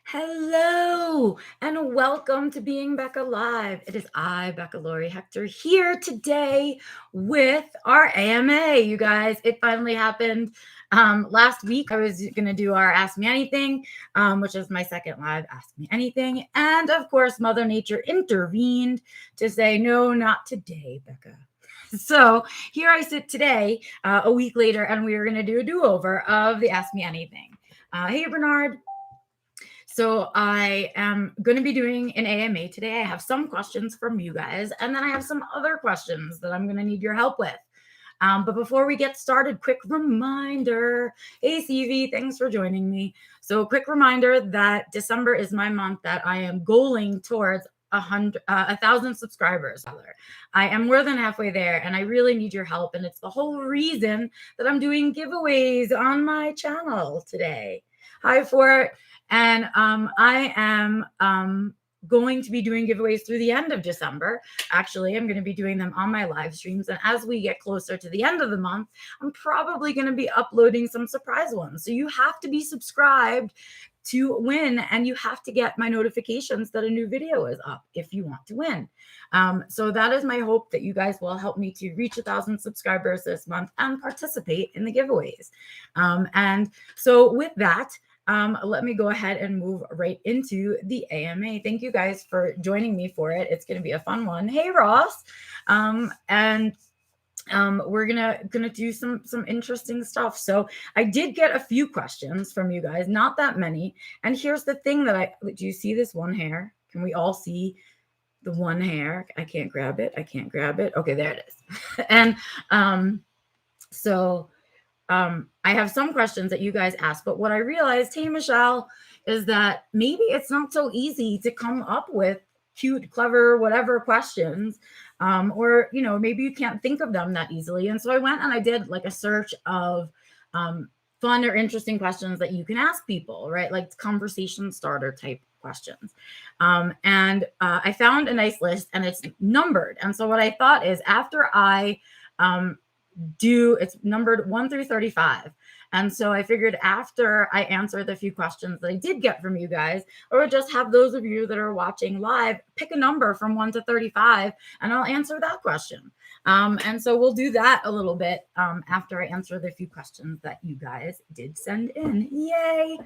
Hello and welcome to Being Becca Live. It is I, Becca Lori Hector, here today with our AMA. You guys, it finally happened. Last week, I was going to do our Ask Me Anything, which is my second live Ask Me Anything. And of course, Mother Nature intervened to say, no, not today, Becca. So here I sit today, a week later, and we are going to do a do-over of the Ask Me Anything. Hey, Bernard. So I am going to be doing an AMA today. I have some questions from you guys, and then I have some other questions that I'm going to need your help with. But before we get started, quick reminder. Hey, CV, thanks for joining me. So quick reminder that December is my month that I am goaling towards 1,000 subscribers. I am more than halfway there, and I really need your help. And it's the whole reason that I'm doing giveaways on my channel today. Hi, Fort. And I am going to be doing giveaways through the end of December. Actually, I'm going to be doing them on my live streams. And as we get closer to the end of the month, I'm probably going to be uploading some surprise ones. So you have to be subscribed to win, and you have to get my notifications that a new video is up if you want to win. So that is my hope, that you guys will help me to reach 1,000 subscribers this month and participate in the giveaways. And so with that, let me go ahead and move right into the AMA. Thank you guys for joining me for it. It's going to be a fun one. Hey, Ross. We're gonna do some interesting stuff. So I did get a few questions from you guys, not that many. And here's the thing that do you see this one hair? Can we all see the one hair? I can't grab it. Okay, there it is. And I have some questions that you guys asked, but what I realized, hey, Michelle, is that maybe it's not so easy to come up with cute, clever, whatever questions, or, maybe you can't think of them that easily. And so I went and I did like a search of fun or interesting questions that you can ask people, right? Like conversation starter type questions. And I found a nice list, and it's numbered. And so what I thought is, after I it's numbered 1 through 35. And so I figured after I answer the few questions that I did get from you guys, or just have those of you that are watching live pick a number from 1 to 35, and I'll answer that question. And so we'll do that a little bit after I answer the few questions that you guys did send in. Yay!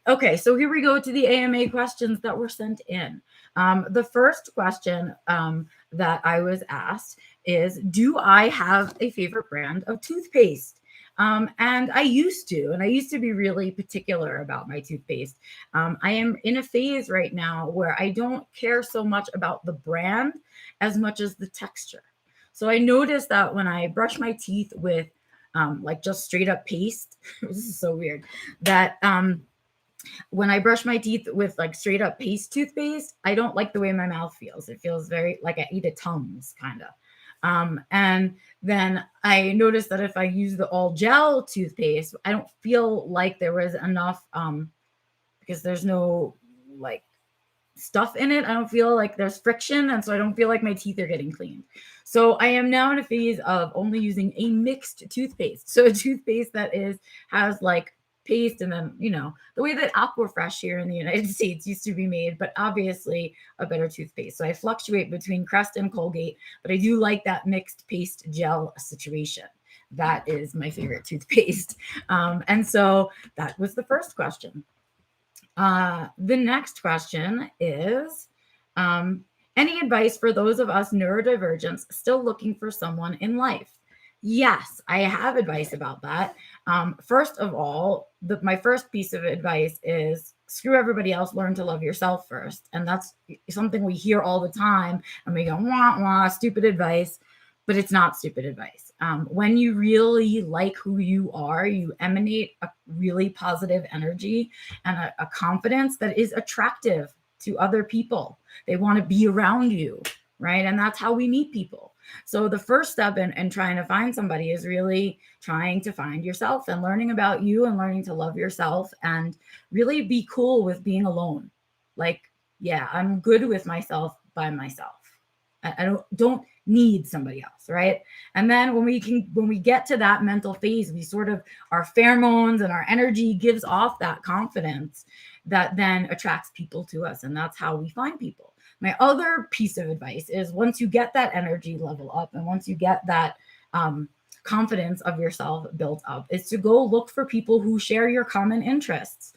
Okay, so here we go to the AMA questions that were sent in. The first question that I was asked is, do I have a favorite brand of toothpaste? And I used to be really particular about my toothpaste. I am in a phase right now where I don't care so much about the brand as much as the texture. So I noticed that when I brush my teeth with like just straight up paste, this is so weird, that when I brush my teeth with like straight up paste toothpaste, I don't like the way my mouth feels. It feels very like I ate a Tums kind of. And then I noticed that if I use the all gel toothpaste, I don't feel like there was enough, because there's no like stuff in it. I don't feel like there's friction. And so I don't feel like my teeth are getting cleaned. So I am now in a phase of only using a mixed toothpaste. So a toothpaste that has like paste, and then, the way that Aquafresh here in the United States used to be made, but obviously a better toothpaste. So I fluctuate between Crest and Colgate, but I do like that mixed paste gel situation. That is my favorite toothpaste. And so that was the first question. The next question is, any advice for those of us neurodivergents still looking for someone in life? Yes, I have advice about that. First of all, my first piece of advice is screw everybody else, learn to love yourself first. And that's something we hear all the time, and we go, wah, wah, stupid advice, but it's not stupid advice. When you really like who you are, you emanate a really positive energy and a confidence that is attractive to other people. They want to be around you, right? And that's how we meet people. So the first step in trying to find somebody is really trying to find yourself and learning about you and learning to love yourself and really be cool with being alone. Like, yeah, I'm good with myself by myself. I don't need somebody else, right? And then when we get to that mental phase, we sort of, our pheromones and our energy gives off that confidence that then attracts people to us, and that's how we find people. My other piece of advice is, once you get that energy level up and once you get that confidence of yourself built up, is to go look for people who share your common interests.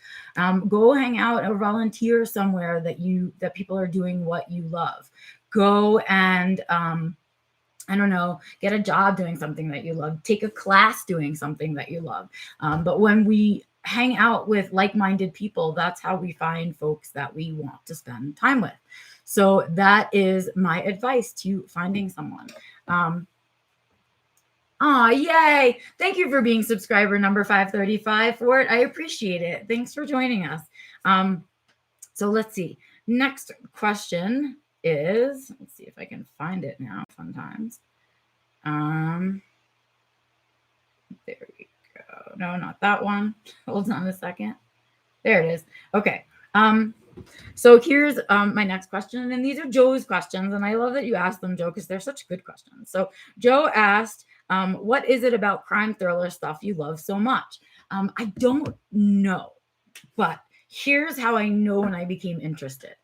Go hang out or volunteer somewhere that people are doing what you love. Go and I don't know, get a job doing something that you love, take a class doing something that you love. But when we hang out with like-minded people, that's how we find folks that we want to spend time with. So that is my advice to finding someone. Yay. Thank you for being subscriber number 535 for it. I appreciate it. Thanks for joining us. So let's see. Next question is, let's see if I can find it now. Fun times. There we go. No, not that one. Hold on a second. There it is. Okay. So here's my next question, and these are Joe's questions, and I love that you asked them, Joe, because they're such good questions. So Joe asked, what is it about crime thriller stuff you love so much? I don't know, but here's how I know when I became interested.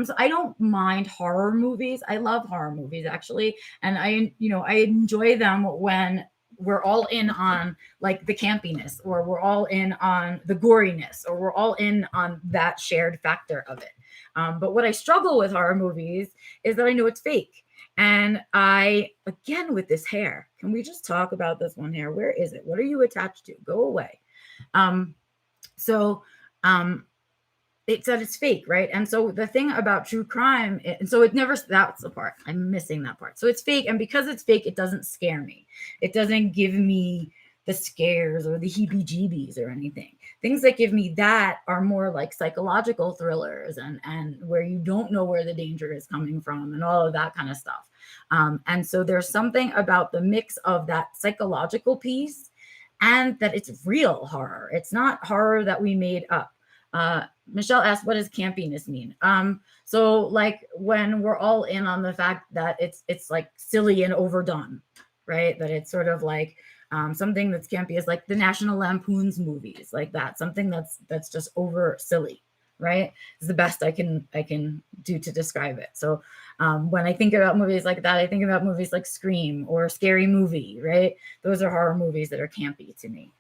So I don't mind horror movies. I love horror movies, actually, and I enjoy them when we're all in on like the campiness, or we're all in on the goriness, or we're all in on that shared factor of it. But what I struggle with horror movies is that I know it's fake. And again, with this hair, can we just talk about this one hair? Where is it? What are you attached to? Go away. It said it's fake, right? And so the thing about true crime, that's the part. I'm missing that part. So it's fake. And because it's fake, it doesn't scare me. It doesn't give me the scares or the heebie-jeebies or anything. Things that give me that are more like psychological thrillers and where you don't know where the danger is coming from and all of that kind of stuff. And so there's something about the mix of that psychological piece and that it's real horror. It's not horror that we made up. Michelle asked, what does campiness mean? So like when we're all in on the fact that it's like silly and overdone, right? That it's sort of like something that's campy is like the National Lampoon's movies, like that. Something that's just over silly, right? Is the best I can do to describe it. So when I think about movies like that, I think about movies like Scream or Scary Movie, right? Those are horror movies that are campy to me.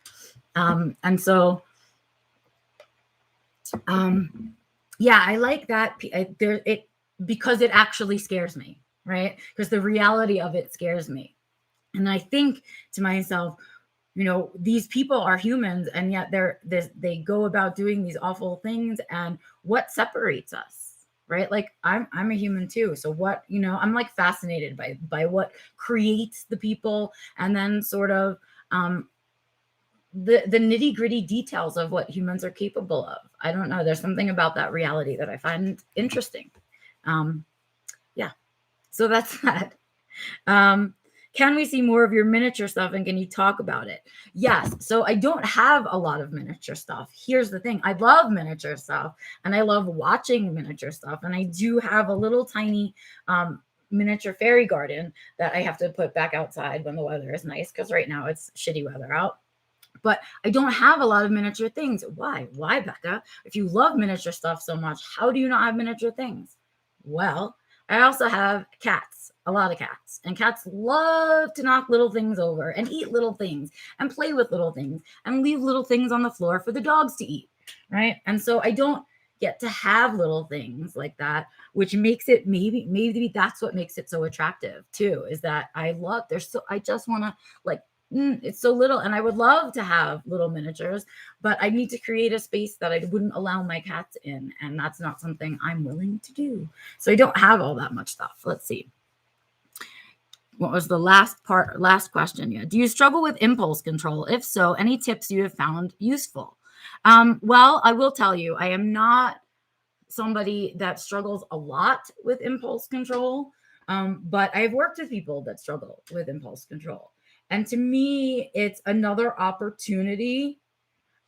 And so yeah, I like that. Because it actually scares me, right? Because the reality of it scares me. And I think to myself, these people are humans, and yet they go about doing these awful things. And what separates us, right? Like I'm a human too. So what, I'm like fascinated by what creates the people, and then sort of the nitty gritty details of what humans are capable of. I don't know. There's something about that reality that I find interesting. Yeah. So that's that. Can we see more of your miniature stuff, and can you talk about it? Yes. So I don't have a lot of miniature stuff. Here's the thing. I love miniature stuff, and I love watching miniature stuff. And I do have a little tiny miniature fairy garden that I have to put back outside when the weather is nice, because right now it's shitty weather out. But I don't have a lot of miniature things. Why, Becca? If you love miniature stuff so much, how do you not have miniature things? Well, I also have cats, a lot of cats. And cats love to knock little things over and eat little things and play with little things and leave little things on the floor for the dogs to eat, right? And so I don't get to have little things like that, which makes it maybe that's what makes it so attractive too, is that I just want to like, it's so little, and I would love to have little miniatures, but I need to create a space that I wouldn't allow my cats in, and that's not something I'm willing to do. So I don't have all that much stuff. Let's see. What was the last question? Yeah. Do you struggle with impulse control? If so, any tips you have found useful? Well, I will tell you, I am not somebody that struggles a lot with impulse control, but I've worked with people that struggle with impulse control. And to me, it's another opportunity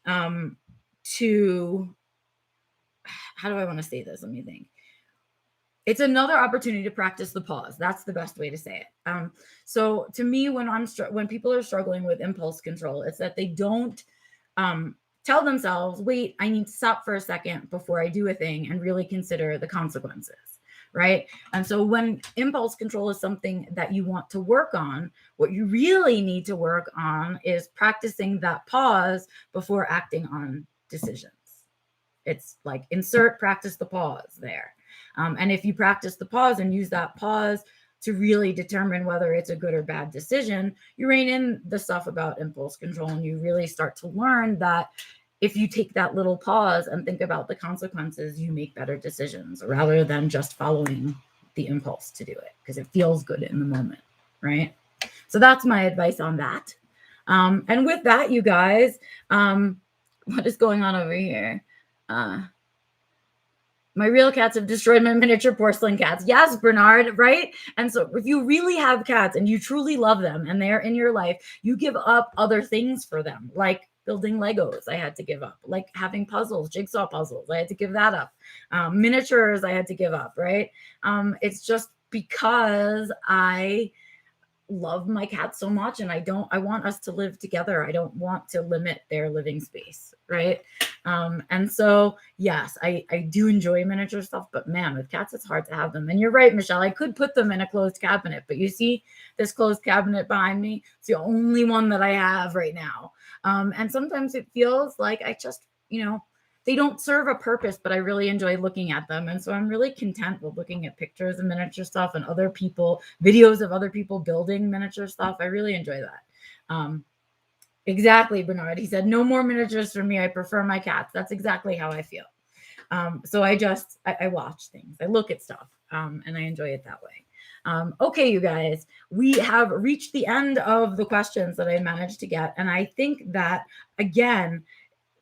to, how do I want to say this? Let me think. it's another opportunity to practice the pause. That's the best way to say it. So to me, when people are struggling with impulse control, it's that they don't tell themselves, wait, I need to stop for a second before I do a thing and really consider the consequences. Right. And so when impulse control is something that you want to work on, what you really need to work on is practicing that pause before acting on decisions. It's like insert practice the pause there. And if you practice the pause and use that pause to really determine whether it's a good or bad decision, you rein in the stuff about impulse control, and you really start to learn that if you take that little pause and think about the consequences, you make better decisions rather than just following the impulse to do it because it feels good in the moment, right? So that's my advice on that. And with that, you guys, what is going on over here? My real cats have destroyed my miniature porcelain cats. Yes, Bernard, right? And so if you really have cats and you truly love them and they're in your life, you give up other things for them, like building Legos, I had to give up, like having puzzles, jigsaw puzzles, I had to give that up. Miniatures, I had to give up, right? It's just because I love my cats so much and I want us to live together. I don't want to limit their living space, right? And so yes, I do enjoy miniature stuff, but man, with cats it's hard to have them. And you're right, Michelle, I could put them in a closed cabinet, but you see this closed cabinet behind me? It's the only one that I have right now. And sometimes it feels like I just, they don't serve a purpose, but I really enjoy looking at them. And so I'm really content with looking at pictures of miniature stuff and other people, videos of other people building miniature stuff. I really enjoy that. Exactly, Bernard. He said, no more miniatures for me. I prefer my cats. That's exactly how I feel. So I watch things. I look at stuff and I enjoy it that way. Okay, you guys, we have reached the end of the questions that I managed to get. And I think that, again,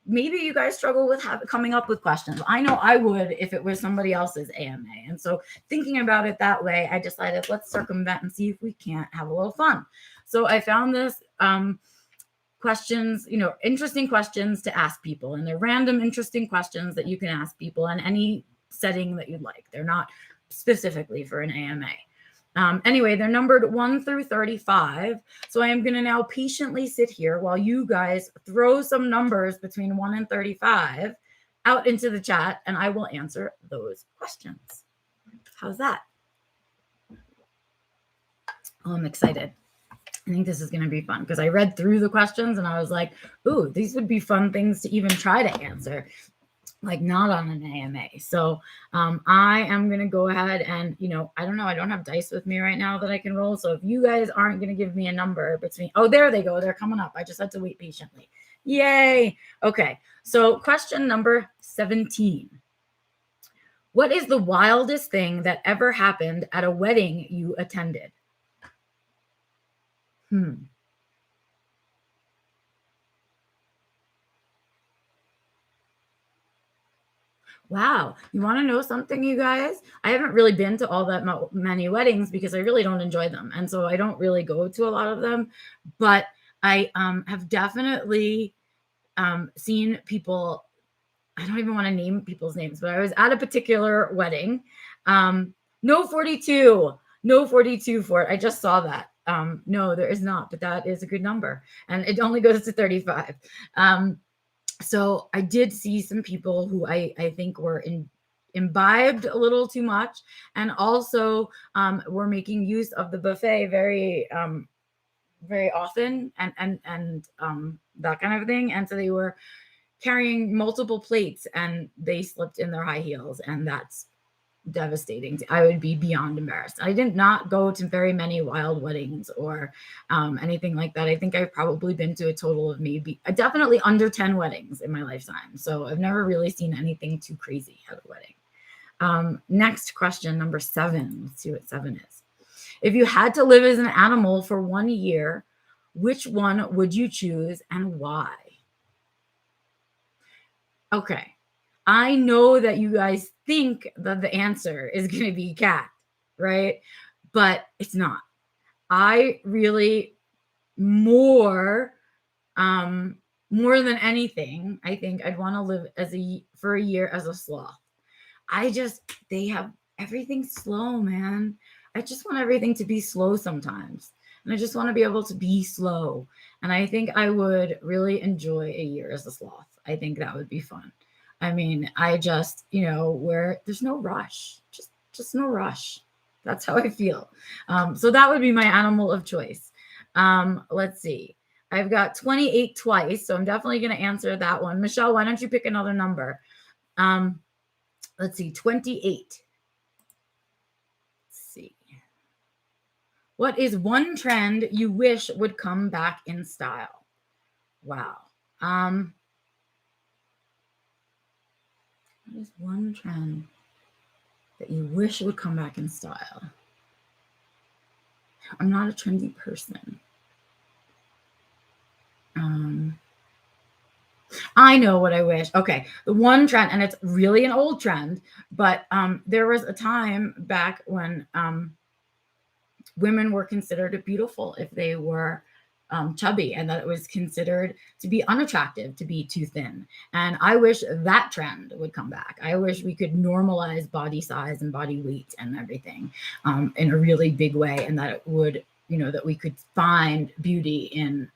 maybe you guys struggle with coming up with questions. I know I would if it was somebody else's AMA. And so thinking about it that way, I decided let's circumvent and see if we can't have a little fun. So I found this questions, interesting questions to ask people. And they're random, interesting questions that you can ask people in any setting that you'd like. They're not specifically for an AMA. Anyway, they're numbered 1 through 35. So I am going to now patiently sit here while you guys throw some numbers between 1 and 35 out into the chat, and I will answer those questions. How's that? Oh, I'm excited. I think this is going to be fun because I read through the questions and I was like, ooh, these would be fun things to even try to answer, like not on an AMA. So I am going to go ahead and, I don't know. I don't have dice with me right now that I can roll. So if you guys aren't going to give me a number between, oh, there they go. They're coming up. I just had to wait patiently. Yay. Okay. So question number 17. What is the wildest thing that ever happened at a wedding you attended? Wow. You want to know something, you guys? I haven't really been to all that many weddings because I really don't enjoy them. And so I don't really go to a lot of them. But I have definitely seen people. I don't even want to name people's names, but I was at a particular wedding. No 42. No 42 for it. I just saw that. No, there is not, but that is a good number. And it only goes to 35. So I did see some people who I think were imbibed a little too much, and also were making use of the buffet very often and that kind of thing. And so they were carrying multiple plates and they slipped in their high heels, and that's devastating. I would be beyond embarrassed. I did not go to very many wild weddings or anything like that. I think I've probably been to a total of definitely under 10 weddings in my lifetime. So I've never really seen anything too crazy at a wedding. Next question, number 7. Let's see what 7 is. If you had to live as an animal for 1 year, which one would you choose and why? Okay. I know that you guys think that the answer is going to be cat, right? But it's not. I really more than anything, I think I'd want to live for a year as a sloth. They have everything's slow, man. I just want everything to be slow sometimes. And I just want to be able to be slow. And I think I would really enjoy a year as a sloth. I think that would be fun. I mean, I just, where there's no rush, just no rush. That's how I feel. So that would be my animal of choice. Let's see. I've got 28 twice, so I'm definitely going to answer that one. Michelle, why don't you pick another number? Let's see, 28. Let's see. What is one trend you wish would come back in style? Wow. What is one trend that you wish would come back in style? I'm not a trendy person. I know what I wish. Okay, the one trend, and it's really an old trend, but there was a time back when women were considered beautiful if they were chubby, and that it was considered to be unattractive to be too thin. And I wish that trend would come back. I wish we could normalize body size and body weight and everything in a really big way, and that it would, that we could find beauty in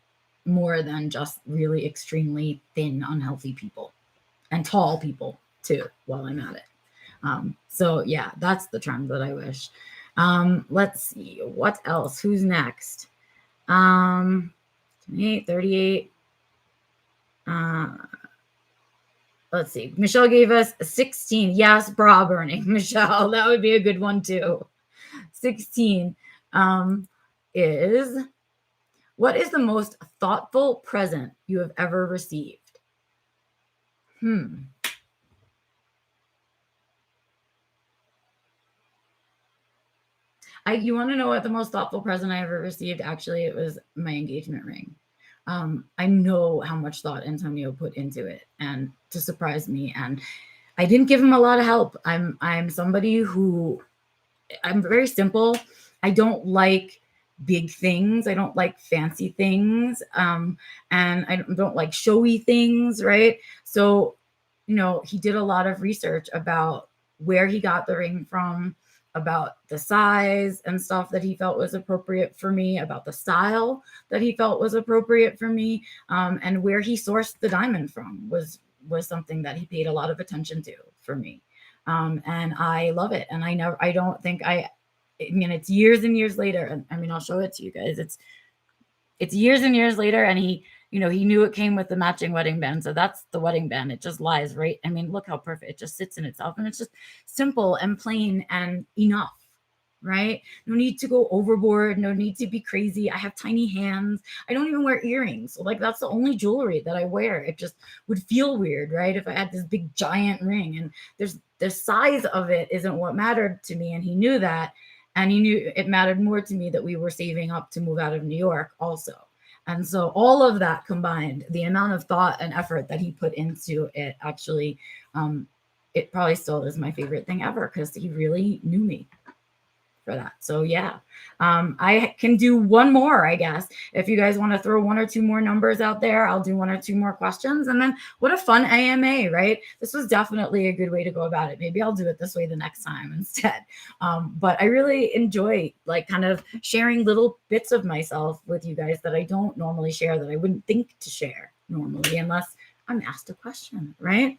more than just really extremely thin, unhealthy people, and tall people too, while I'm at it. So yeah, that's the trend that I wish. Let's see, what else? Who's next? 28, 38. Let's see. Michelle gave us 16. Yes, bra burning. Michelle, that would be a good one too. 16 is, what is the most thoughtful present you have ever received? You want to know what the most thoughtful present I ever received? Actually, it was my engagement ring. I know how much thought Antonio put into it, and to surprise me. And I didn't give him a lot of help. I'm somebody who, I'm very simple. I don't like big things. I don't like fancy things. And I don't like showy things, right? So, he did a lot of research about where he got the ring from, about the size and stuff that he felt was appropriate for me, about the style that he felt was appropriate for me, and where he sourced the diamond from was something that he paid a lot of attention to for me. And I love it. And I don't think I mean, it's years and years later. And I mean, I'll show it to you guys. It's years and years later. And he knew it came with the matching wedding band. So that's the wedding band. It just lies right. I mean, look how perfect. It just sits in itself, and it's just simple and plain and enough. Right? No need to go overboard. No need to be crazy. I have tiny hands. I don't even wear earrings. So that's the only jewelry that I wear. It just would feel weird, right? If I had this big giant ring, and the size of it isn't what mattered to me. And he knew that. And he knew it mattered more to me that we were saving up to move out of New York also. And so all of that combined, the amount of thought and effort that he put into it, actually, it probably still is my favorite thing ever, because he really knew me for that. So yeah, I can do one more, I guess. If you guys want to throw one or two more numbers out there, I'll do one or two more questions. And then what a fun AMA, right? This was definitely a good way to go about it. Maybe I'll do it this way the next time instead. But I really enjoy kind of sharing little bits of myself with you guys that I don't normally share, that I wouldn't think to share normally unless I'm asked a question, right?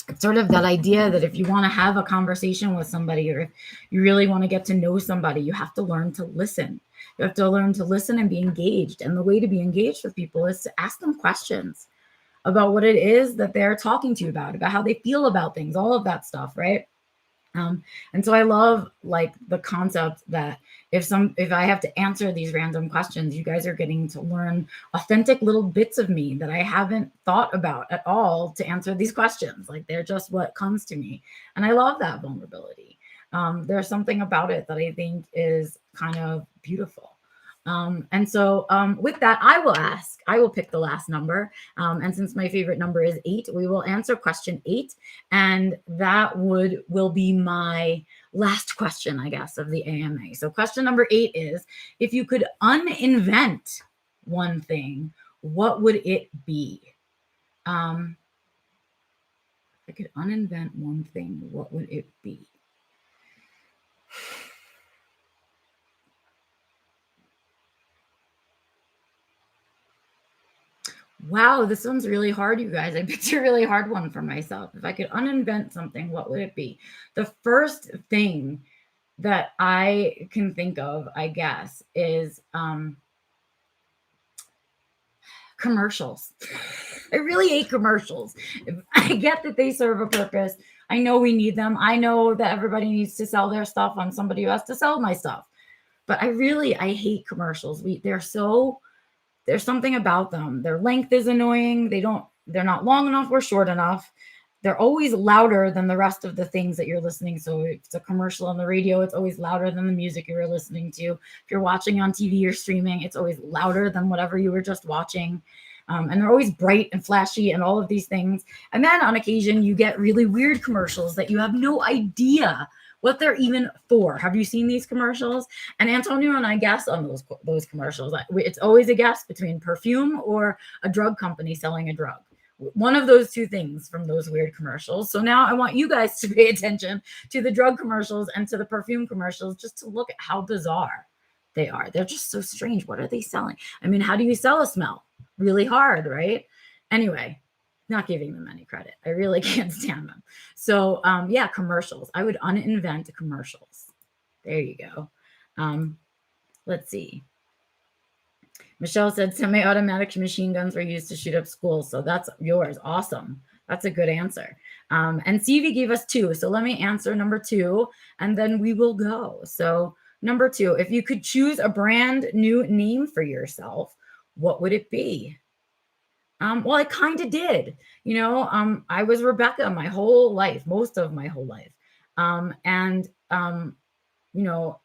It's sort of that idea that if you want to have a conversation with somebody, or if you really want to get to know somebody, you have to learn to listen. You have to learn to listen and be engaged. And the way to be engaged with people is to ask them questions about what it is that they're talking to you about how they feel about things, all of that stuff, right? And so I love the concept that if I have to answer these random questions, you guys are getting to learn authentic little bits of me that I haven't thought about at all to answer these questions. They're just what comes to me. And I love that vulnerability. There's something about it that I think is kind of beautiful. And so with that, I will pick the last number. And since my favorite number is 8, we will answer question 8. And that will be my last question, I guess, of the AMA. So question number 8 is, if you could uninvent one thing, what would it be? I could uninvent one thing, what would it be? Wow, this one's really hard, you guys. I picked a really hard one for myself. If I could uninvent something, what would it be? The first thing that I can think of, I guess, is commercials. I really hate commercials. I get that they serve a purpose. I know we need them. I know that everybody needs to sell their stuff. I'm somebody who has to sell my stuff. But I hate commercials. There's something about them. Their length is annoying. They're not long enough or short enough. They're always louder than the rest of the things that you're listening. So if it's a commercial on the radio, it's always louder than the music you were listening to. If you're watching on TV or streaming, it's always louder than whatever you were just watching. And they're always bright and flashy and all of these things. And then on occasion, you get really weird commercials that you have no idea what they're even for. Have you seen these commercials? And Antonio and I guess on those commercials. It's always a guess between perfume or a drug company selling a drug. One of those two things from those weird commercials. So now I want you guys to pay attention to the drug commercials and to the perfume commercials just to look at how bizarre they are. They're just so strange. What are they selling? I mean, how do you sell a smell? Really hard, right? Anyway, not giving them any credit. I really can't stand them. So yeah, commercials. I would uninvent commercials. There you go. Let's see. Michelle said semi-automatic machine guns were used to shoot up schools. So that's yours. Awesome. That's a good answer. And CV gave us 2. So let me answer number 2 and then we will go. So number 2, if you could choose a brand new name for yourself, what would it be? Well, I kind of did. I was Rebecca my whole life, most of my whole life. And, you know,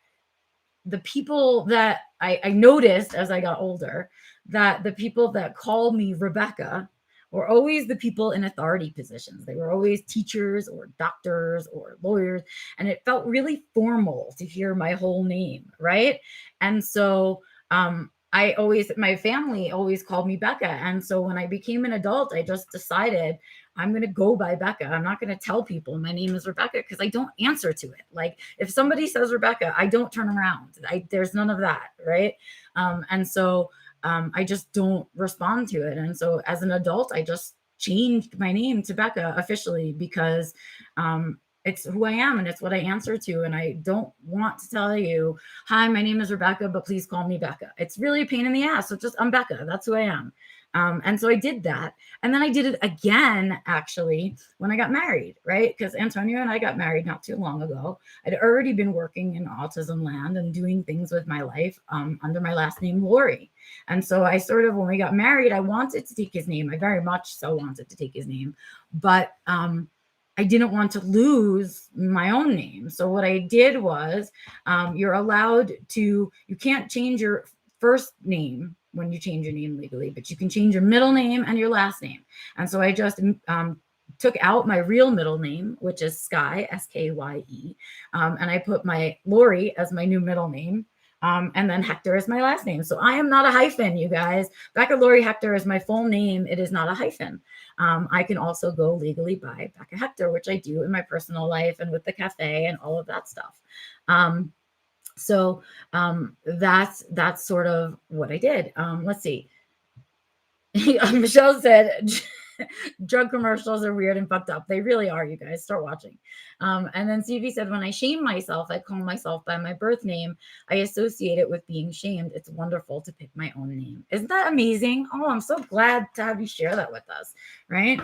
the people that I noticed as I got older, that the people that called me Rebecca were always the people in authority positions. They were always teachers or doctors or lawyers. And it felt really formal to hear my whole name, right? And so my family always called me Becca. And so when I became an adult, I just decided I'm going to go by Becca. I'm not going to tell people my name is Rebecca because I don't answer to it. Like if somebody says Rebecca, I don't turn around. There's none of that. Right. And so I just don't respond to it. And so as an adult, I just changed my name to Becca officially because it's who I am and it's what I answer to. And I don't want to tell you, hi, my name is Rebecca, but please call me Becca. It's really a pain in the ass. So I'm Becca. That's who I am. And so I did that. And then I did it again, actually, when I got married, right? Because Antonio and I got married not too long ago. I'd already been working in autism land and doing things with my life under my last name, Lori. And so when we got married, I wanted to take his name. I very much so wanted to take his name. But I didn't want to lose my own name. So what I did was you can't change your first name when you change your name legally, but you can change your middle name and your last name. And so I just took out my real middle name, which is Skye, Skye, and I put my Lori as my new middle name. And then Hector is my last name. So I am not a hyphen, you guys. Becca Lori Hector is my full name. It is not a hyphen. I can also go legally by Becca Hector, which I do in my personal life and with the cafe and all of that stuff. So that's sort of what I did. Let's see. Michelle said drug commercials are weird and fucked up. They really are, you guys. Start watching. And then CV said, when I shame myself, I call myself by my birth name. I associate it with being shamed. It's wonderful to pick my own name. Isn't that amazing? Oh, I'm so glad to have you share that with us, right?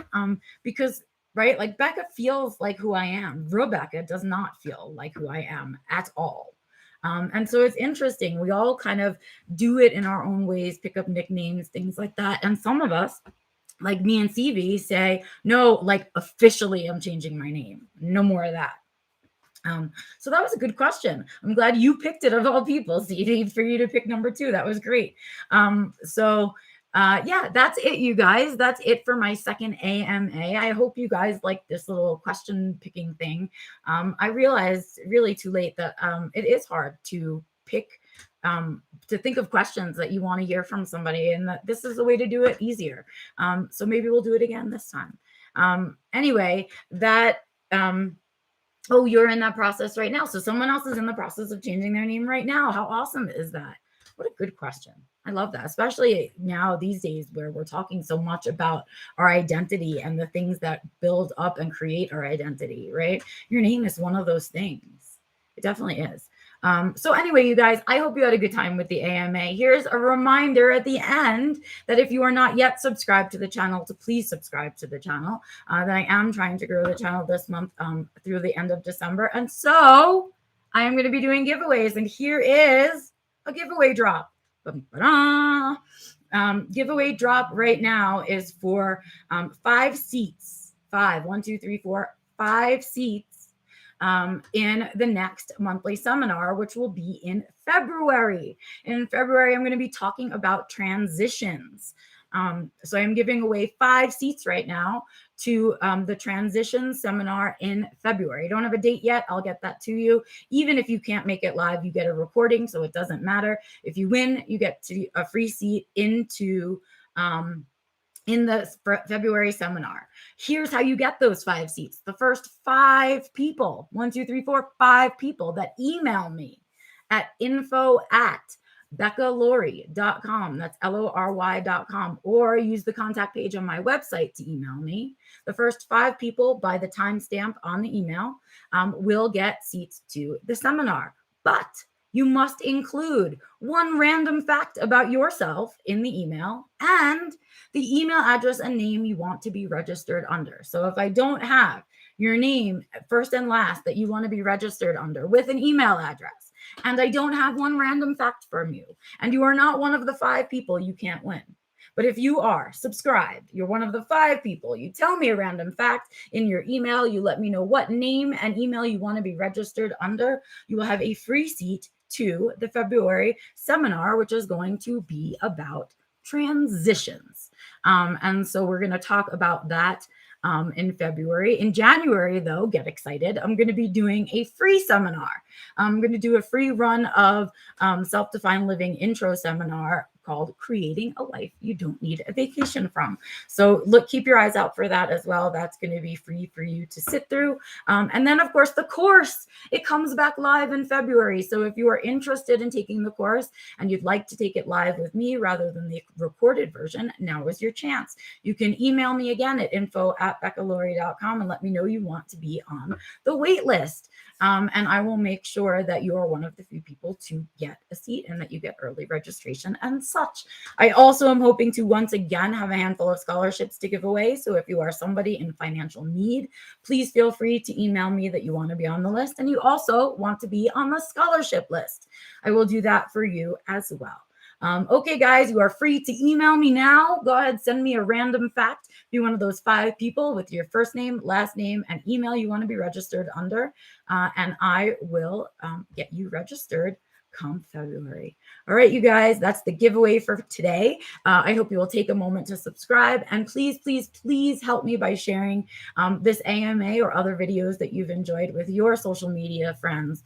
Because right, like Becca feels like who I am. Rebecca does not feel like who I am at all. And so it's interesting. We all kind of do it in our own ways, pick up nicknames, things like that. And some of us, like me and CV, say, no, like officially I'm changing my name. No more of that. So that was a good question. I'm glad you picked it of all people, CV, for you to pick number 2. That was great. Yeah, that's it, you guys. That's it for my second AMA. I hope you guys like this little question picking thing. I realized really too late that it is hard to pick, to think of questions that you want to hear from somebody, and that this is a way to do it easier. So maybe we'll do it again this time. Anyway, that oh, you're in that process right now. So someone else is in the process of changing their name right now. How awesome is that? What a good question. I love that, especially now these days where we're talking so much about our identity and the things that build up and create our identity, right? Your name is one of those things. It definitely is. So anyway, you guys, I hope you had a good time with the AMA. Here's a reminder at the end that if you are not yet subscribed to the channel, to please subscribe to the channel. That I am trying to grow the channel this month through the end of December. And so I am going to be doing giveaways. And here is a giveaway drop. Giveaway drop right now is for 5 seats. 5, 1, 2, 3, 4, 5 seats in the next monthly seminar, which will be in February. In February, I'm going to be talking about transitions. So I'm giving away 5 seats right now to the transition seminar in February. I don't have a date yet. I'll get that to you. Even if you can't make it live, you get a recording, so it doesn't matter. If you win, you get a free seat into in the February seminar. Here's how you get those 5 seats. The first 5 people, 1, 2, 3, 4, 5 people that email me at info@beccalaurie.com. That's LORY.com, or use the contact page on my website to email me. The first 5 people by the timestamp on the email will get seats to the seminar. But you must include 1 random fact about yourself in the email and the email address and name you want to be registered under. So if I don't have your name, first and last, that you want to be registered under with an email address, and I don't have 1 random fact from you, and you are not one of the 5 people, you can't win. But if you are subscribed, you're one of the 5 people, you tell me a random fact in your email, you let me know what name and email you want to be registered under, you will have a free seat to the February seminar, which is going to be about transitions. And so we're going to talk about that in February. In January, though, get excited. I'm going to be doing a free seminar. I'm going to do a free run of self-defined living intro seminar called Creating a Life You Don't Need a Vacation From. So keep your eyes out for that as well. That's going to be free for you to sit through. And then, of course, the course, it comes back live in February. So if you are interested in taking the course and you'd like to take it live with me rather than the recorded version, now is your chance. You can email me again at info@beccalaurie.com and let me know you want to be on the wait list. And I will make sure that you are one of the few people to get a seat and that you get early registration and such. I also am hoping to once again have a handful of scholarships to give away. So if you are somebody in financial need, please feel free to email me that you want to be on the list and you also want to be on the scholarship list. I will do that for you as well. Okay, guys, you are free to email me now. Go ahead, send me a random fact. Be one of those 5 people with your first name, last name, and email you want to be registered under, and I will get you registered come February. All right, you guys, that's the giveaway for today. I hope you will take a moment to subscribe, and please, please, please help me by sharing this AMA or other videos that you've enjoyed with your social media friends,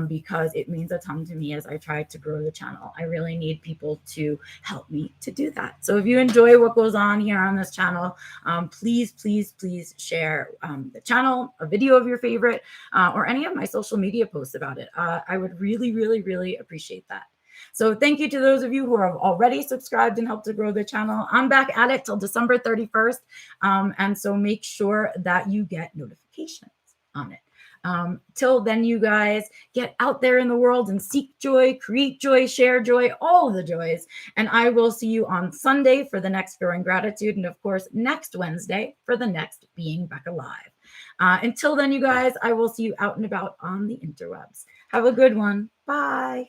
because it means a ton to me as I try to grow the channel. I really need people to help me to do that. So if you enjoy what goes on here on this channel, please, please, please share the channel, a video of your favorite, or any of my social media posts about it. I would really, really, really appreciate that. So thank you to those of you who have already subscribed and helped to grow the channel. I'm back at it till December 31st. And so make sure that you get notifications on it. Till then, you guys, get out there in the world and seek joy, create joy, share joy, all the joys. And I will see you on Sunday for the next Growing Gratitude. And of course, next Wednesday for the next Being Becca Live. Until then, you guys, I will see you out and about on the interwebs. Have a good one. Bye.